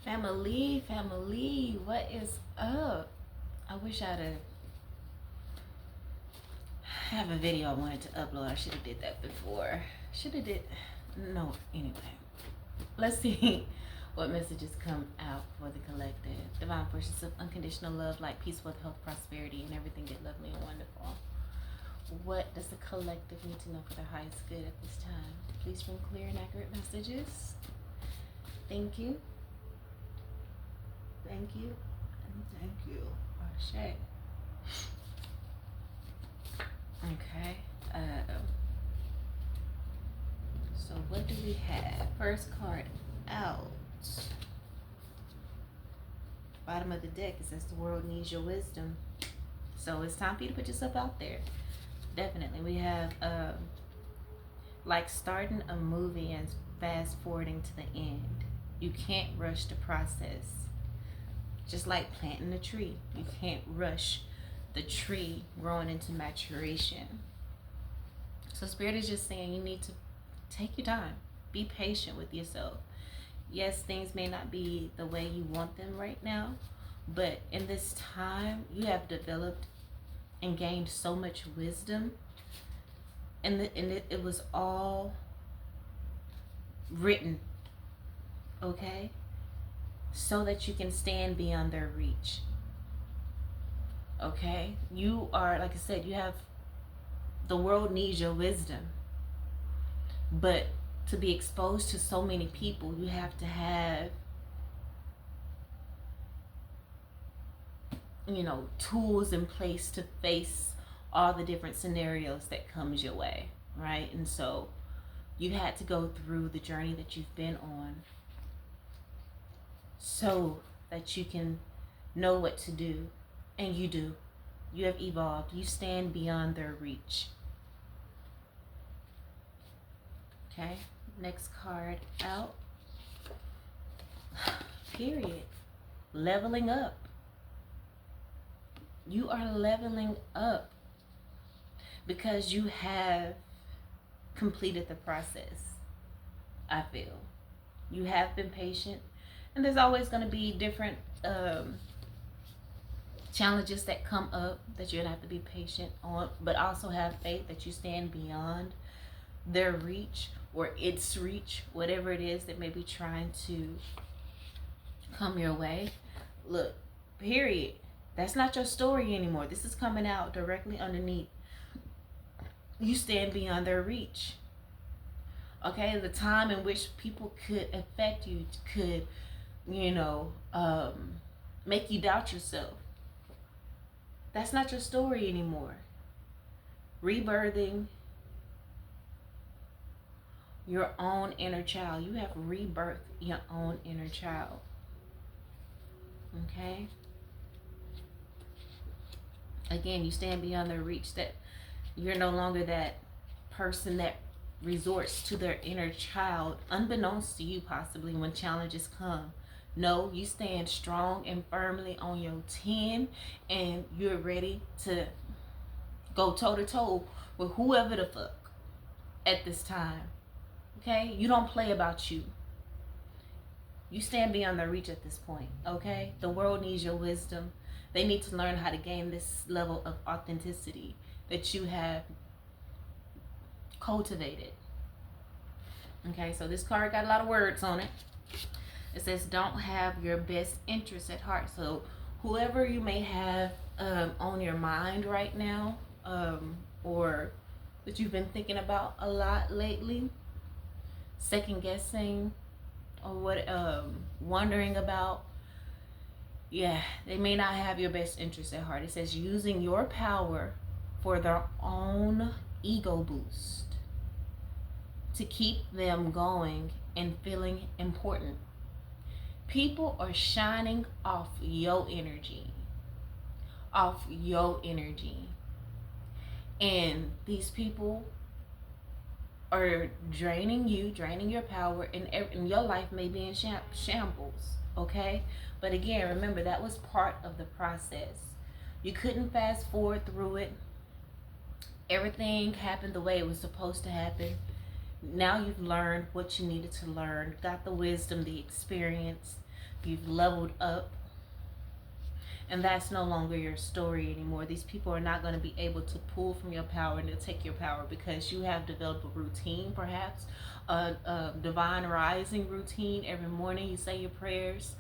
Family, what is up? I wish I'd have a video I wanted to upload. I should have did that before. Should have did. No, anyway. Let's see what messages come out for the collective. Divine forces of unconditional love, light, peace, wealth, health, prosperity, and everything that lovely and wonderful. What does the collective need to know for their highest good at this time? Please bring clear and accurate messages. Thank you. Thank you. And thank you. Ashe. Okay. So what do we have? First card out. Bottom of the deck, it says the world needs your wisdom. So it's time for you to put yourself out there. Definitely. We have like starting a movie and fast forwarding to the end. You can't rush the process. Just like planting a tree. You can't rush the tree growing into maturation. So Spirit is just saying you need to take your time. Be patient with yourself. Yes, things may not be the way you want them right now, but in this time, you have developed and gained so much wisdom, and it was all written, okay, so that you can stand beyond their reach. Okay, you are, like I said, you have, the world needs your wisdom, but to be exposed to so many people, you have to have, tools in place to face all the different scenarios that comes your way, right? And so you had to go through the journey that you've been on so that you can know what to do. And you do. You have evolved. You stand beyond their reach. Okay, next card out. Period. Leveling up. You are leveling up because you have completed the process. I feel you have been patient, and there's always going to be different challenges that come up that you're gonna have to be patient on, but also have faith that you stand beyond their reach or its reach, whatever it is that may be trying to come your way. Look, period. That's not your story anymore. This is coming out directly underneath. You stand beyond their reach. Okay, the time in which people could affect you could, make you doubt yourself. That's not your story anymore. Rebirthing your own inner child. You have rebirthed your own inner child. Okay? Again, you stand beyond their reach. That you're no longer that person that resorts to their inner child, unbeknownst to you possibly, when challenges come. No, you stand strong and firmly on your 10, and you're ready to go toe to toe with whoever the fuck at this time. Okay? You don't play about you. You stand beyond their reach at this point. Okay? The world needs your wisdom. They need to learn how to gain this level of authenticity that you have cultivated. Okay? So this card got a lot of words on it. It says, don't have your best interests at heart. So whoever you may have on your mind right now, or that you've been thinking about a lot lately, second guessing, or what, wondering about, yeah, they may not have your best interests at heart. It says using your power for their own ego boost to keep them going and feeling important. People are shining off your energy. And these people are draining you, draining your power, and your life may be in shambles, okay? But again, remember, that was part of the process. You couldn't fast forward through it. Everything happened the way it was supposed to happen. Now you've learned what you needed to learn, got the wisdom, the experience, You've leveled up. And that's no longer your story anymore. These people are not going to be able to pull from your power and to take your power because you have developed a routine, perhaps a divine rising routine. Every morning you say your prayers.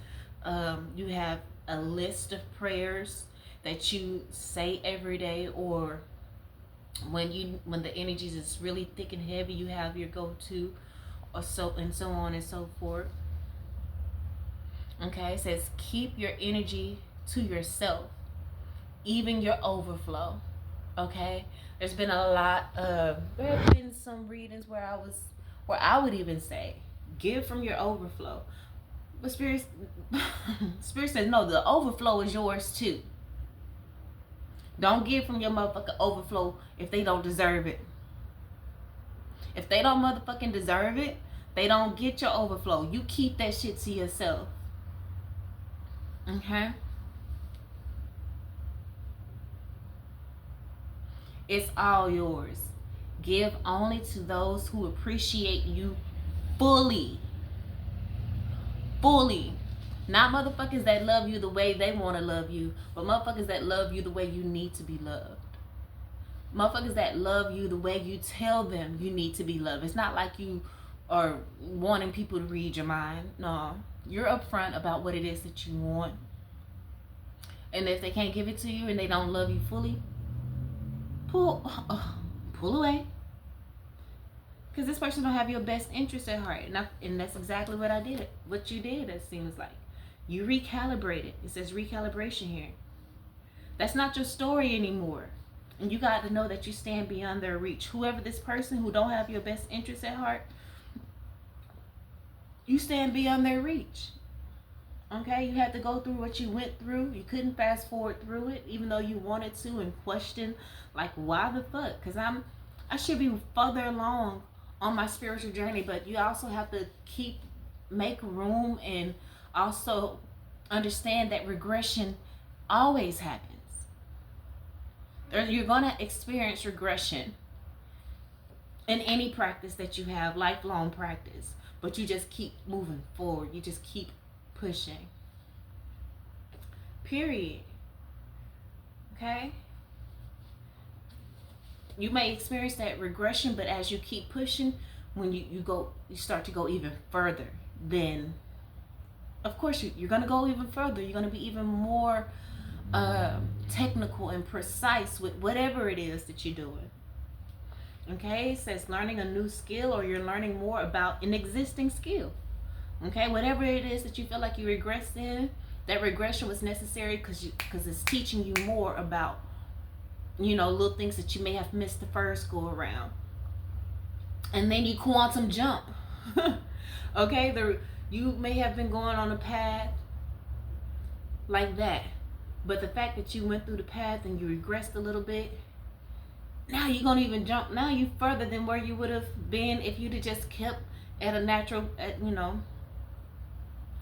You have a list of prayers that you say every day, or when the energies is really thick and heavy, you have your go-to, or so on and so forth. Okay, it says keep your energy to yourself, even your overflow. Okay, there have been some readings where I would even say give from your overflow, but spirit says no, the overflow is yours too. Don't give from your motherfucking overflow if they don't deserve it. If they don't motherfucking deserve it, they don't get your overflow. You keep that shit to yourself. Okay? It's all yours. Give only to those who appreciate you fully. Fully. Not motherfuckers that love you the way they want to love you, but motherfuckers that love you the way you need to be loved. Motherfuckers that love you the way you tell them you need to be loved. It's not like you are wanting people to read your mind. No. You're upfront about what it is that you want. And if they can't give it to you and they don't love you fully, pull away. Because this person don't have your best interest at heart. And that's exactly what I did. What you did, it seems like. You recalibrated. It says recalibration here. That's not your story anymore. And you got to know that you stand beyond their reach. Whoever this person who don't have your best interest at heart, you stand beyond their reach. Okay? You had to go through what you went through. You couldn't fast forward through it, even though you wanted to, and question, like, why the fuck? Because I should be further along on my spiritual journey, but you also have to make room and also understand that regression always happens. You're going to experience regression in any practice that you have, lifelong practice, but you just keep moving forward. You just keep pushing. Period. Okay? You may experience that regression, but as you keep pushing, when you start to go even further, then of course you're going to go even further. You're going to be even more technical and precise with whatever it is that you're doing. Okay, it says learning a new skill, or you're learning more about an existing skill. Okay, whatever it is that you feel like you regressed in, that regression was necessary because it's teaching you more about, little things that you may have missed the first go around. And then you quantum jump. Okay, you may have been going on a path like that, but the fact that you went through the path and you regressed a little bit, now you're gonna even jump. Now you further than where you would have been if you'd have just kept at a natural,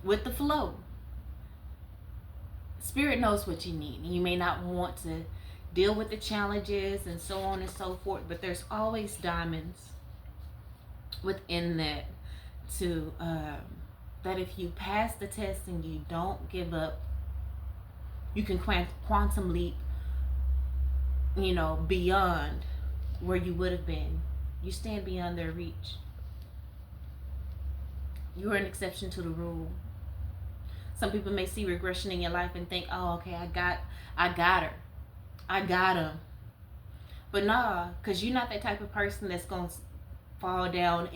with the flow. Spirit knows what you need, and you may not want to deal with the challenges and so on and so forth, but there's always diamonds within that that if you pass the test and you don't give up, you can quantum leap, beyond where you would have been. You stand beyond their reach. You're an exception to the rule. Some people may see regression in your life and think, oh, okay, I got her. I got him. But nah, because you're not that type of person that's going to fall down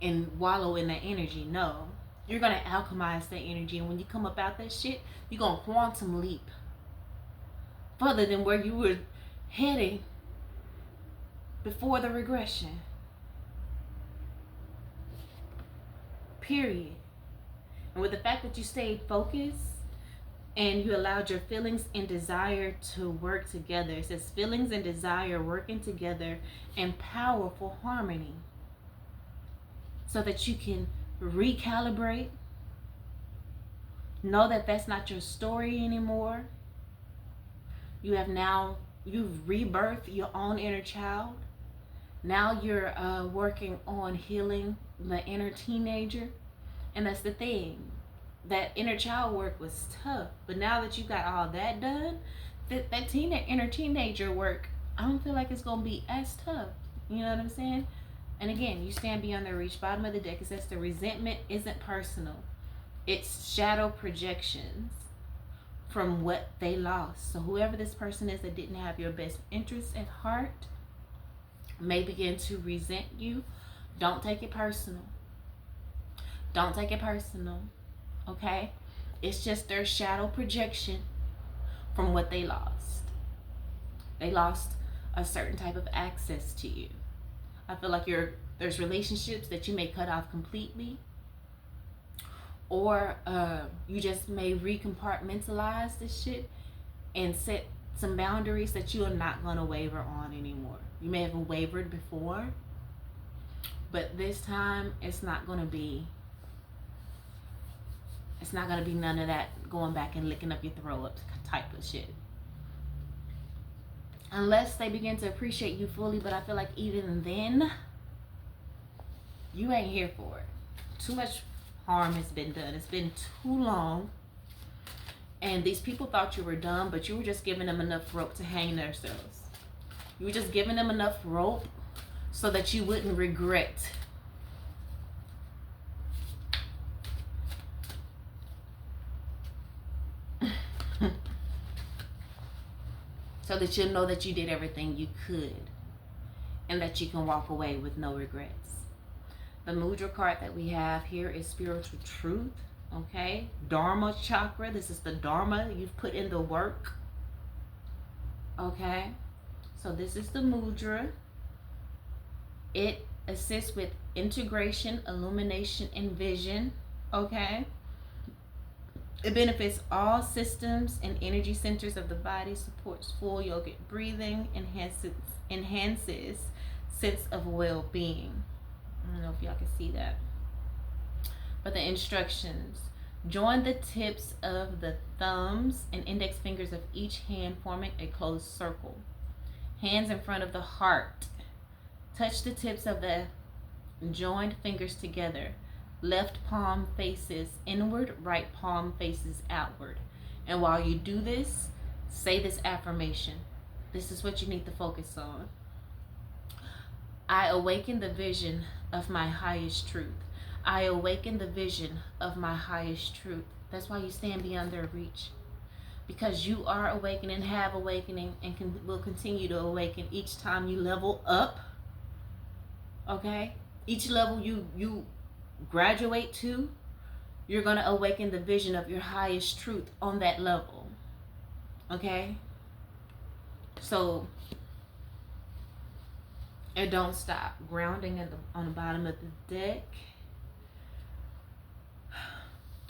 and wallow in that energy. No. You're going to alchemize that energy. And when you come up out that shit, you're going to quantum leap further than where you were heading before the regression. Period. And with the fact that you stayed focused and you allowed your feelings and desire to work together. It says feelings and desire working together in powerful harmony so that you can recalibrate. Know that that's not your story anymore. You've rebirthed your own inner child. Now you're working on healing the inner teenager. And that's the thing. that inner child work was tough. But now that you got all that done, that inner teenager work, I don't feel like it's gonna be as tough. You know what I'm saying? And again, you stand beyond their reach. Bottom of the deck, it says the resentment isn't personal. It's shadow projections from what they lost. So whoever this person is that didn't have your best interests at heart may begin to resent you. Don't take it personal. Don't take it personal. Okay? It's just their shadow projection from what they lost. They lost a certain type of access to you. I feel like there's relationships that you may cut off completely, or you just may recompartmentalize this shit and set some boundaries that you are not going to waver on anymore. You may have wavered before, but this time it's not going to be none of that going back and licking up your throat up type of shit. Unless they begin to appreciate you fully, but I feel like even then, you ain't here for it. Too much harm has been done. It's been too long. And these people thought you were dumb, but you were just giving them enough rope to hang themselves. You were just giving them enough rope so that you wouldn't regret. So that you'll know that you did everything you could and that you can walk away with no regrets. The mudra card that we have here is spiritual truth. Okay, Dharma chakra. This is the Dharma. You've put in the work. Okay, so this is the mudra. It assists with integration, illumination, and vision. Okay, it benefits all systems and energy centers of the body, supports full yogic breathing, enhances sense of well-being. I don't know if y'all can see that. But the instructions: join the tips of the thumbs and index fingers of each hand, forming a closed circle. Hands in front of the heart. Touch the tips of the joined fingers together. Left palm faces inward, right palm faces outward. And while you do this, say this affirmation. This is what you need to focus on. I awaken the vision of my highest truth. I awaken the vision of my highest truth. That's why you stand beyond their reach. Because you are awakening, have awakening, and will continue to awaken each time you level up. Okay? Each level you graduate to, you're going to awaken the vision of your highest truth on that level. Okay? So, and don't stop. Grounding on the bottom of the deck.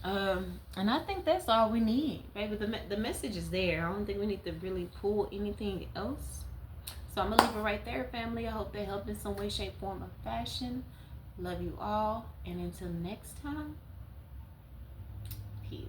And I think that's all we need, baby. The message is there. I don't think we need to really pull anything else. So I'm going to leave it right there, family. I hope they helped in some way, shape, form, or fashion. Love you all. And until next time, peace.